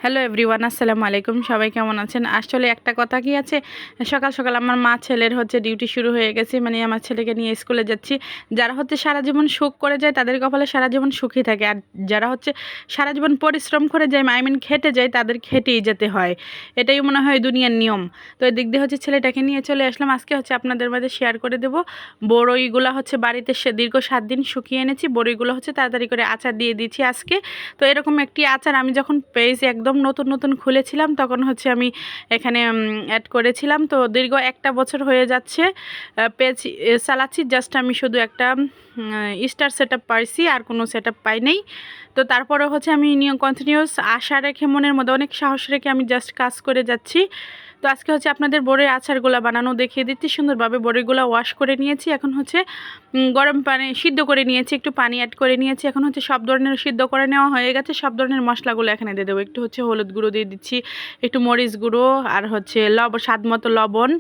Hello everyone, আসসালামু আলাইকুম। সবাই কেমন আছেন? আসলে একটা কথা কি আছে, সকাল সকাল আমার মা ছেলের ডিউটি শুরু হয়ে গেছে। মানে আমার ছেলেকে নিয়ে স্কুলে যাচ্ছি। যারা সারা জীবন সুখ করে যায় তাদের কপালে সারা জীবন সুখী থাকে, আর যারা সারা জীবন পরিশ্রম করে যায়, খেটে যায়, তাদের খেটেই যেতে হয়। এটাই মনে হয় দুনিয়ার নিয়ম। তো এদিক দিয়ে ছেলেটাকে নিয়ে চলে আসলাম। আজকে আপনাদের মাঝে শেয়ার করে দেবো। বড়ইগুলো বাড়িতে দীর্ঘ 7 দিন শুকিয়ে এনেছি। বড়ইগুলো তাড়াতাড়ি করে আচার দিয়ে দিচ্ছি আজকে। তো এরকম একটি আচার আমি যখন পেয়েছি, একদম নতুন নতুন খুলেছিলাম, তখন আমি এখানে অ্যাড করেছিলাম। তো দীর্ঘ 1 বছর হয়ে যাচ্ছে পেজ চালাচ্ছি। জাস্ট আমি শুধু একটা স্টার সেট আপ পাইছি, আর কোনো সেট আপ পাই নাই। তো তারপরে আমি কন্টিনিউয়াস আশা রেখে, মনের মধ্যে অনেক সাহস রেখে আমি জাস্ট কাজ করে যাচ্ছি। তো আজকে আপনাদের বড়ির আচারগুলো বানানো দেখিয়ে দিচ্ছি। সুন্দরভাবে বড়িগুলো ওয়াশ করে নিয়েছি। এখন গরম পানি সিদ্ধ করে নিয়েছি, একটু পানি অ্যাড করে নিয়েছি। এখন সব ধরনের সিদ্ধ করে নেওয়া হয়ে গেছে। সব ধরনের মশলাগুলো এখানে দিয়ে দেবো। একটু হলুদ গুঁড়ো দিয়ে দিচ্ছি, একটু মরিচ গুঁড়ো, আর স্বাদ মতো লবণ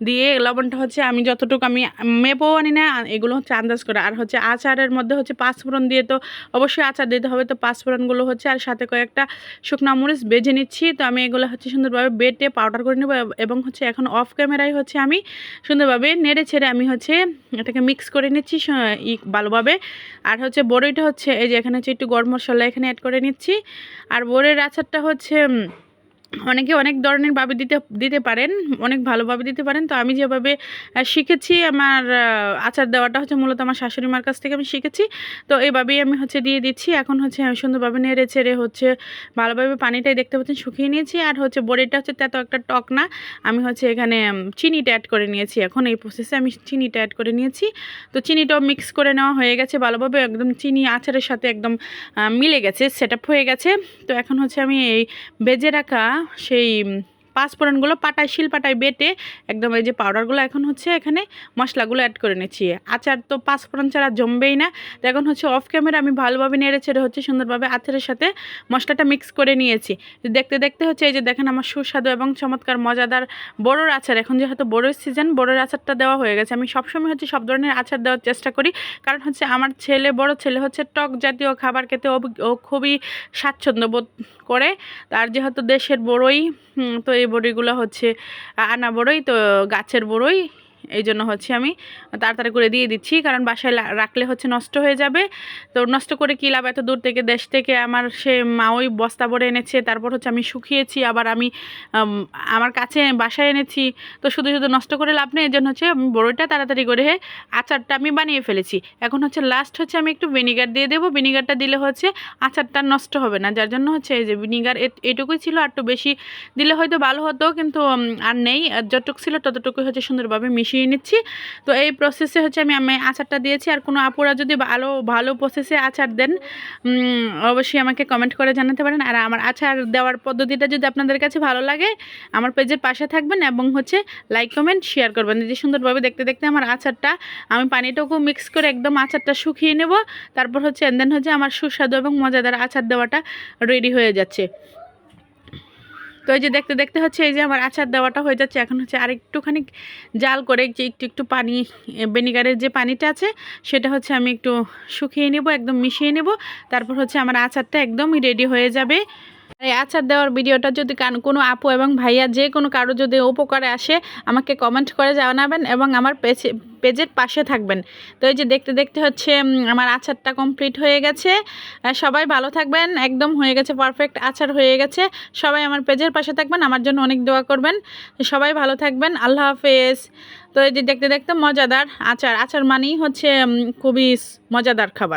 দিয়ে, লবণটা আমি যতটুকু আমি মেপেও আনি না, এগুলো আন্দাজ করে। আর আচারের মধ্যে পাঁচফোড়ন দিয়ে, তো অবশ্যই আচার দিতে হবে। তো পাঁচফোড়নগুলো আর সাথে কয়েকটা শুকনো মরিচ বেজে নিচ্ছি। তো আমি এগুলো সুন্দরভাবে বেটে পাউডার করে নেব। এবং এখন অফ ক্যামেরায় আমি সুন্দরভাবে নেড়ে ছেড়ে আমি এটাকে মিক্স করে নিচ্ছি ভালোভাবে। আর বড়ইটা এই যে এখানে একটু গরম মশলা এখানে অ্যাড করে নিচ্ছি। আর বড়ির আচারটা অনেকে অনেক ধরনের ভাবে দিতে পারেন, অনেক ভালোভাবে দিতে পারেন। তো আমি যেভাবে শিখেছি, আমার আচার দেওয়াটা মূলত আমার শাশুড়ি মার কাছ থেকে আমি শিখেছি। তো এইভাবেই আমি দিয়ে দিচ্ছি। এখন আমি সুন্দরভাবে নেড়ে ছেড়ে ভালোভাবে পানিটাই দেখতে পাচ্ছেন শুকিয়ে নিয়েছি। আর বড়িটা তেতো একটা টক না, আমি এখানে চিনিটা অ্যাড করে নিয়েছি। এখন এই প্রসেসে আমি চিনিটা অ্যাড করে নিয়েছি। তো চিনিটাও মিক্স করে নেওয়া হয়ে গেছে ভালোভাবে, একদম চিনি আচারের সাথে একদম মিলে গেছে, সেট আপ হয়ে গেছে। তো এখন আমি এই ভেজে রাখা সেই পাঁচফোড়নগুলো শিলপাটায় বেটে একদম এই যে পাউডারগুলো এখন এখানে মশলাগুলো অ্যাড করে নিচ্ছি। আচার তো পাঁচফোড়ন ছাড়া জমবেই না। তো এখন অফ ক্যামেরা আমি ভালোভাবে নেড়ে ছেড়ে সুন্দরভাবে আচারের সাথে মশলাটা মিক্স করে নিয়েছি। দেখতে দেখতে এই যে দেখেন আমার সুস্বাদু এবং চমৎকার মজাদার বড়োর আচার। এখন যেহেতু বড়োর সিজন, বড়োর আচারটা দেওয়া হয়ে গেছে। আমি সবসময় সব ধরনের আচার দেওয়ার চেষ্টা করি, কারণ আমার বড় ছেলে টক জাতীয় খাবার খেতে ও খুবই স্বাচ্ছন্দ্য বোধ করে। আর যেহেতু দেশের বড়ই, তো এই বড়িগুলো আনা বড়ই, তো গাছের বড়ই, এই জন্য আমি তাড়াতাড়ি করে দিয়ে দিচ্ছি, কারণ বাসায় রাখলে নষ্ট হয়ে যাবে। তো নষ্ট করে কী লাভ? এত দূর থেকে, দেশ থেকে আমার সে মা ওই বস্তা ভরে এনেছে, তারপর আমি শুকিয়েছি, আবার আমি আমার কাছে বাসায় এনেছি। তো শুধু শুধু নষ্ট করে লাভ নেই। এই জন্য আমি বড়িটা তাড়াতাড়ি করে আচারটা আমি বানিয়ে ফেলেছি। এখন লাস্ট আমি একটু ভিনিগার দিয়ে দেবো। ভিনিগারটা দিলে আচারটা নষ্ট হবে না, যার জন্য এই যে ভিনিগার এটুকুই ছিল। আর একটু বেশি দিলে হয়তো ভালো হতো, কিন্তু আর নেই। যতটুকু ছিল ততটুকুই সুন্দরভাবে মিশিয়ে নিচ্ছি। তো এই প্রসেসে আমি আচারটা দিয়েছি। আর কোনো আপুরা যদি ভালো প্রসেসে আচার দেন, অবশ্যই আমাকে কমেন্ট করে জানাতে পারেন। আর আমার আচার দেওয়ার পদ্ধতিটা যদি আপনাদের কাছে ভালো লাগে, আমার পেজের পাশে থাকবেন এবং লাইক কমেন্ট শেয়ার করবেন। যে সুন্দরভাবে দেখতে দেখতে আমার আচারটা, আমি পানিটাকে মিক্স করে একদম আচারটা শুকিয়ে নেব। তারপর দেন আমার সুস্বাদু এবং মজাদার আচার দেওয়াটা রেডি হয়ে যাচ্ছে। তো এই যে দেখতে দেখতে এই যে আমার আচার দেওয়াটা হয়ে যাচ্ছে। এখন আর একটুখানি জাল করে যে একটু পানি, ভিনিগারের যে পানিটা আছে সেটা আমি একটু শুকিয়ে নেব, একদম মিশিয়ে নেব। তারপর আমার আচারটা একদমই রেডি হয়ে যাবে। এই আচার দেওয়ার ভিডিওটা যদি কোনো আপু এবং ভাইয়া যে কোনো কারো যদি উপকারে আসে, আমাকে কমেন্ট করে জানাবেন এবং আমার পেজের পাশে থাকবেন। তো এই যে দেখতে দেখতে আমার আচারটা কমপ্লিট হয়ে গেছে। সবাই ভালো থাকবেন। একদম হয়ে গেছে, পারফেক্ট আচার হয়ে গেছে। সবাই আমার পেজের পাশে থাকবেন, আমার জন্য অনেক দোয়া করবেন। সবাই ভালো থাকবেন, আল্লাহ হাফেজ। তো এই যে দেখতে দেখতে মজাদার আচার মানেই খুবই মজাদার খাবার।